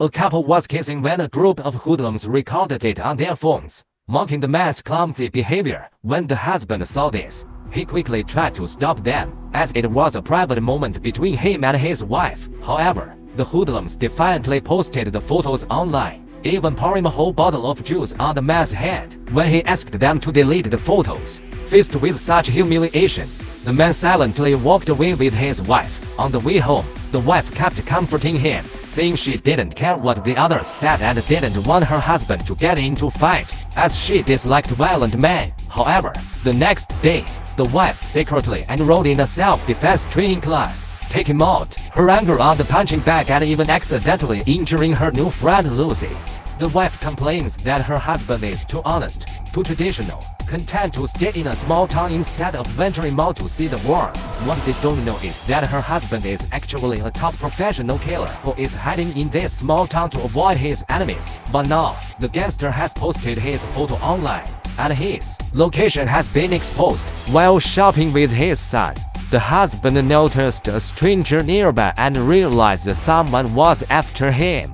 A couple was kissing when a group of hoodlums recorded it on their phones, mocking the man's clumsy behavior. When the husband saw this, he quickly tried to stop them, as it was a private moment between him and his wife. However, the hoodlums defiantly posted the photos online, even pouring a whole bottle of juice on the man's head. When he asked them to delete the photos, faced with such humiliation, the man silently walked away with his wife. On the way home, the wife kept comforting him, saying she didn't care what the others said and didn't want her husband to get into a fight, as she disliked violent men. However, the next day, the wife secretly enrolled in a self-defense training class, taking out her anger on the punching bag and even accidentally injuring her new friend Lucy. The wife complains that her husband is too honest, too traditional, content to stay in a small town instead of venturing out to see the world. What they don't know is that her husband is actually a top professional killer who is hiding in this small town to avoid his enemies. But now, the gangster has posted his photo online, and his location has been exposed. While shopping with his son, the husband noticed a stranger nearby and realized that someone was after him.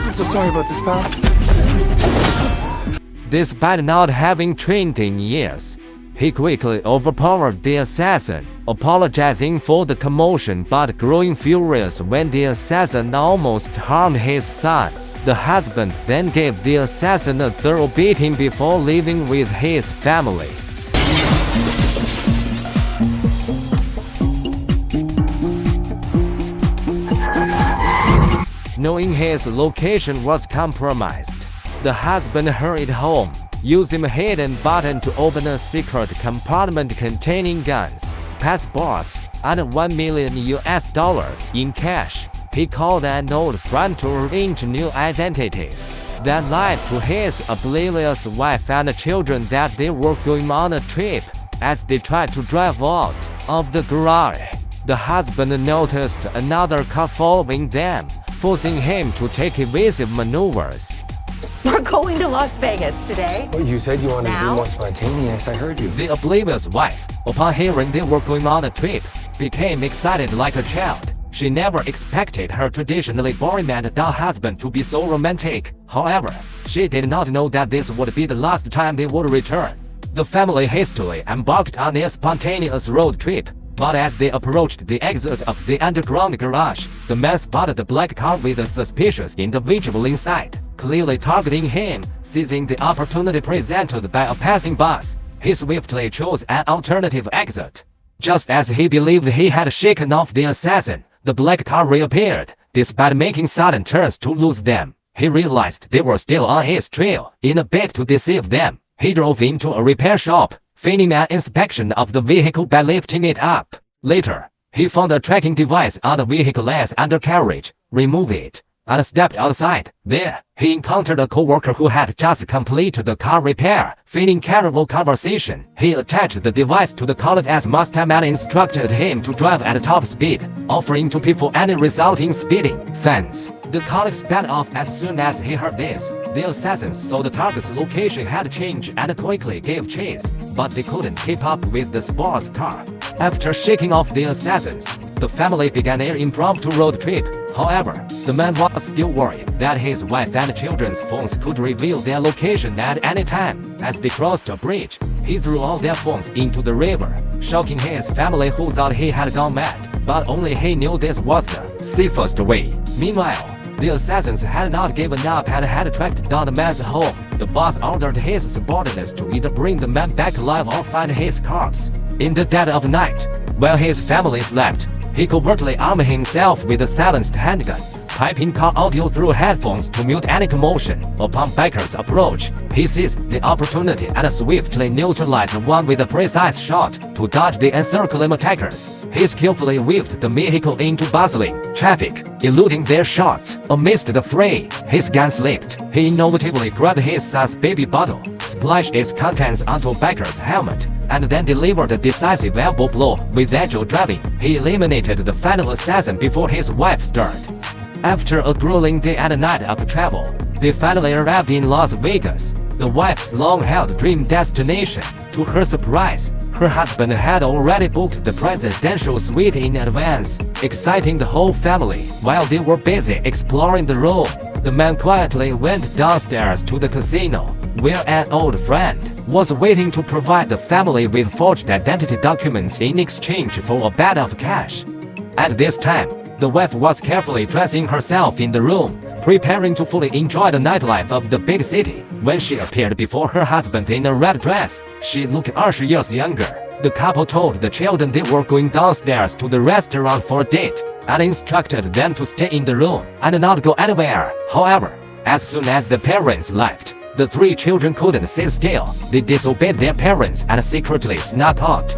I'm so sorry about this, pal. Despite not having trained in years, he quickly overpowered the assassin, apologizing for the commotion but growing furious when the assassin almost harmed his son. The husband then gave the assassin a thorough beating before leaving with his family. Knowing his location was compromised, the husband hurried home, using a hidden button to open a secret compartment containing guns, passports, and $1 million in cash. He called an old friend to arrange new identities. That lied to his oblivious wife and children that they were going on a trip. As they tried to drive out of the garage, the husband noticed another car following them, forcing him to take evasive maneuvers. We're going to Las Vegas today. Well, you said you wanted to be Now? more spontaneous. I heard you. The oblivious wife, upon hearing they were going on a trip, became excited like a child. She never expected her traditionally boring and dull husband to be so romantic. However, she did not know that this would be the last time they would return. The family hastily embarked on a spontaneous road trip, but as they approached the exit of the underground garage, the man spotted the black car with a suspicious individual inside, clearly targeting him. Seizing the opportunity presented by a passing bus, he swiftly chose an alternative exit. Just as he believed he had shaken off the assassin, the black car reappeared. Despite making sudden turns to lose them, he realized they were still on his trail. In a bid to deceive them, he drove into a repair shop, feigning an inspection of the vehicle by lifting it up. Later, he found a tracking device on the vehicle as undercarriage, removed it, and stepped outside. There, he encountered a co-worker who had just completed the car repair. Feigning casual conversation, he attached the device to the collet as Master Man instructed him to drive at top speed, offering to pay for any resulting speeding fines. The colleague sped off as soon as he heard this. The assassins saw the target's location had changed and quickly gave chase, but they couldn't keep up with the sports car. After shaking off the assassins, the family began an impromptu road trip. However, the man was still worried that his wife and children's phones could reveal their location at any time. As they crossed a bridge, he threw all their phones into the river, shocking his family who thought he had gone mad. But only he knew this was the safest way. Meanwhile, the assassins had not given up and had tracked down the man's home. The boss ordered his subordinates to either bring the man back alive or find his corpse. In the dead of night, while his family slept, he covertly armed himself with a silenced handgun, piping car audio through headphones to mute any commotion. Upon bikers' approach, he seized the opportunity and swiftly neutralized one with a precise shot. To dodge the encircling attackers, he skillfully weaved the vehicle into bustling traffic, eluding their shots. Amidst the fray, his gun slipped. He innovatively grabbed his son's baby bottle, splashed its contents onto a biker's helmet, and then delivered a decisive elbow blow. With agile driving, he eliminated the final assassin before his wife stirred. After a grueling day and a night of travel, they finally arrived in Las Vegas, the wife's long-held dream destination. To her surprise, Her husband had already booked the presidential suite in advance, exciting the whole family. While they were busy exploring the room, the man quietly went downstairs to the casino, where an old friend was waiting to provide the family with forged identity documents in exchange for a bag of cash. At this time, the wife was carefully dressing herself in the room, preparing to fully enjoy the nightlife of the big city. When she appeared before her husband in a red dress, she looked 20 years younger. The couple told the children they were going downstairs to the restaurant for a date, and instructed them to stay in the room and not go anywhere. However, as soon as the parents left, the 3 children couldn't sit still. They disobeyed their parents and secretly snuck out.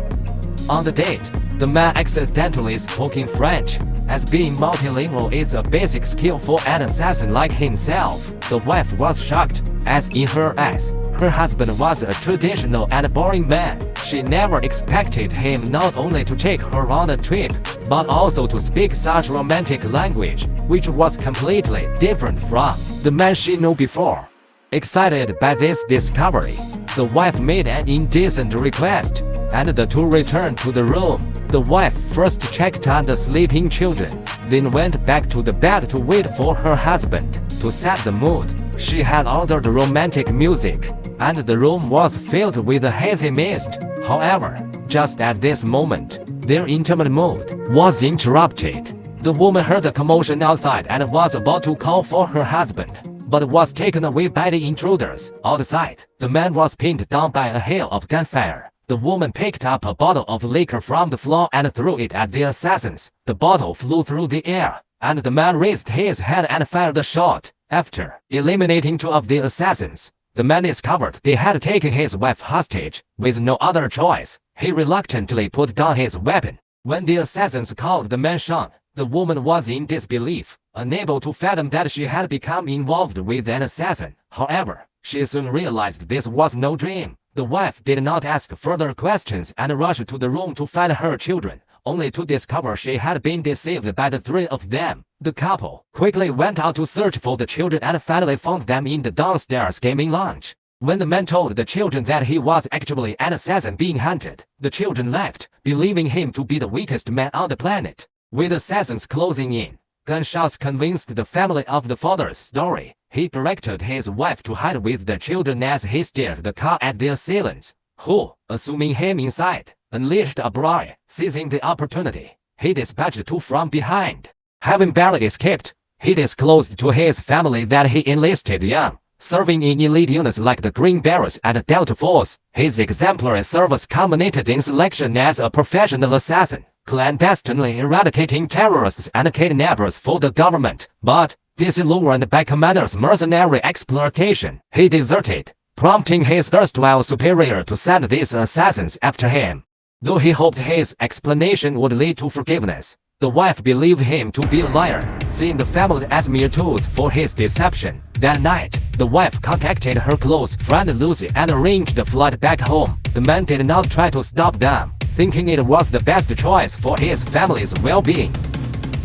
On the date, the man accidentally spoke in French. As being multilingual is a basic skill for an assassin like himself, the wife was shocked, as in her eyes, her husband was a traditional and boring man. She never expected him not only to take her on a trip, but also to speak such romantic language, which was completely different from the man she knew before. Excited by this discovery, the wife made an indecent request, and the two returned to the room. The wife first checked on the sleeping children, then went back to the bed to wait for her husband. To set the mood, she had ordered romantic music, and the room was filled with a hazy mist. However, just at this moment, their intimate mood was interrupted. The woman heard a commotion outside and was about to call for her husband, but was taken away by the intruders. Outside, the man was pinned down by a hail of gunfire. The woman picked up a bottle of liquor from the floor and threw it at the assassins. The bottle flew through the air, and the man raised his hand and fired a shot. After eliminating 2 of the assassins, the man discovered they had taken his wife hostage. With no other choice, he reluctantly put down his weapon. When the assassins called the man Sean, the woman was in disbelief, unable to fathom that she had become involved with an assassin. However, she soon realized this was no dream. The wife did not ask further questions and rushed to the room to find her children, only to discover she had been deceived by the 3 of them. The couple quickly went out to search for the children and finally found them in the downstairs gaming lounge. When the man told the children that he was actually an assassin being hunted, the children left, believing him to be the weakest man on the planet. With assassins closing in, gunshots convinced the family of the father's story. He directed his wife to hide with the children as he steered the car at the assailants, who, assuming him inside, unleashed a brawl. Seizing the opportunity, he dispatched 2 from behind. Having barely escaped, he disclosed to his family that he enlisted young, serving in elite units like the Green Berets and Delta Force. His exemplary service culminated in selection as a professional assassin, clandestinely eradicating terrorists and kidnappers for the government. But, disillusioned by commander's mercenary exploitation, he deserted, prompting his erstwhile superior to send these assassins after him. Though he hoped his explanation would lead to forgiveness, the wife believed him to be a liar, seeing the family as mere tools for his deception. That night, the wife contacted her close friend Lucy and arranged a flight back home. The man did not try to stop them, thinking it was the best choice for his family's well-being.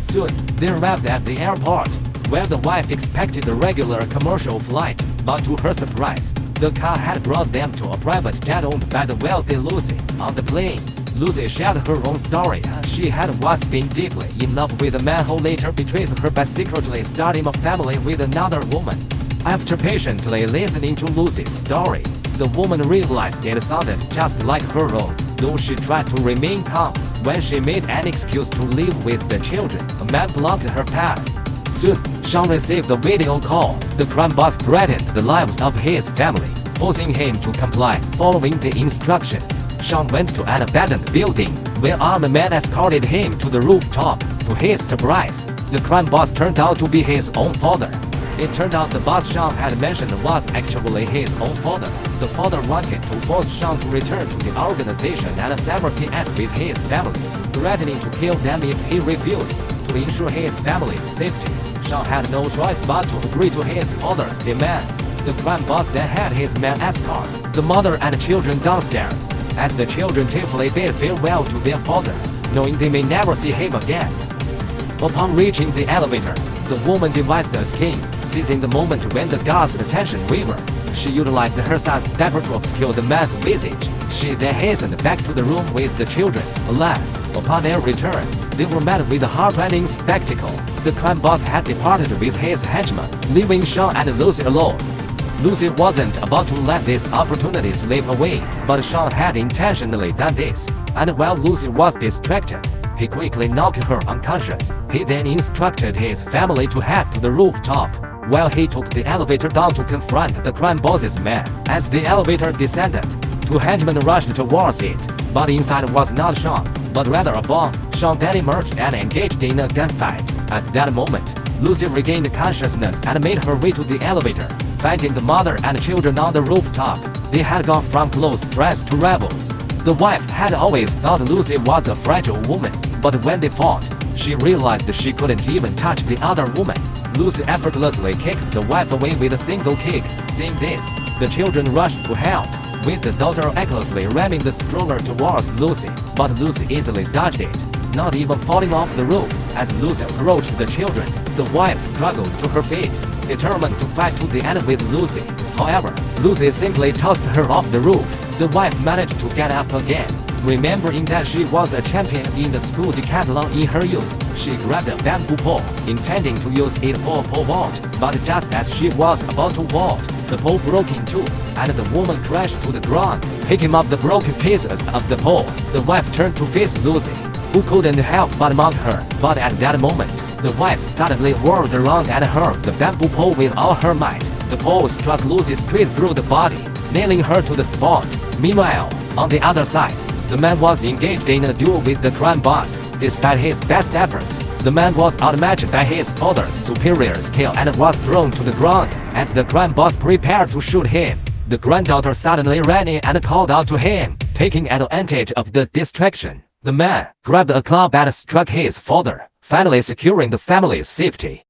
Soon, they arrived at the airport, where the wife expected a regular commercial flight, but to her surprise, the car had brought them to a private jet owned by the wealthy Lucy. On the plane, Lucy shared her own story. She had once been deeply in love with a man who later betrays her by secretly starting a family with another woman. After patiently listening to Lucy's story, the woman realized it sounded just like her own. Though she tried to remain calm, when she made an excuse to live with the children, a man blocked her path. Soon, Sean received a video call. The crime boss threatened the lives of his family, forcing him to comply. Following the instructions, Sean went to an abandoned building, where armed men escorted him to the rooftop. To his surprise, the crime boss turned out to be his own father. It turned out the boss Sean had mentioned was actually his own father. The father wanted to force Sean to return to the organization and sever ties with his family, threatening to kill them if he refused. To ensure his family's safety, Sean had no choice but to agree to his father's demands. The crime boss then had his men escort the mother and children downstairs, as the children tearfully bid farewell to their father, knowing they may never see him again. Upon reaching the elevator, the woman devised a scheme, seizing the moment when the guard's attention wavered. She utilized her son's diaper to obscure the man's visage. She then hastened back to the room with the children. Alas, upon their return, they were met with a heart-rending spectacle. The crime boss had departed with his henchmen, leaving Sean and Lucy alone. Lucy wasn't about to let this opportunity slip away, but Sean had intentionally done this. And while Lucy was distracted, he quickly knocked her unconscious. He then instructed his family to head to the rooftop, while he took the elevator down to confront the crime boss's man. As the elevator descended, two henchmen rushed towards it, but inside was not Sean, but rather a bomb. Sean then emerged and engaged in a gunfight. At that moment, Lucy regained consciousness and made her way to the elevator, finding the mother and children on the rooftop. They had gone from close friends to rebels. The wife had always thought Lucy was a fragile woman, but when they fought, she realized she couldn't even touch the other woman. Lucy effortlessly kicked the wife away with a single kick. Seeing this, the children rushed to help, with the daughter recklessly ramming the stroller towards Lucy, but Lucy easily dodged it, not even falling off the roof. As Lucy approached the children, the wife struggled to her feet, determined to fight to the end with Lucy. However, Lucy simply tossed her off the roof. The wife managed to get up again. Remembering that she was a champion in the school decathlon in her youth, she grabbed a bamboo pole, intending to use it for a pole vault. But just as she was about to vault, the pole broke in two, and the woman crashed to the ground. Picking up the broken pieces of the pole, the wife turned to face Lucy, who couldn't help but mock her. But at that moment, the wife suddenly whirled around and hurled the bamboo pole with all her might. The pole struck Lucy straight through the body, nailing her to the spot. Meanwhile, on the other side, the man was engaged in a duel with the crime boss. Despite his best efforts, the man was outmatched by his father's superior skill and was thrown to the ground. As the crime boss prepared to shoot him, the granddaughter suddenly ran in and called out to him. Taking advantage of the distraction, the man grabbed a club and struck his father, finally securing the family's safety.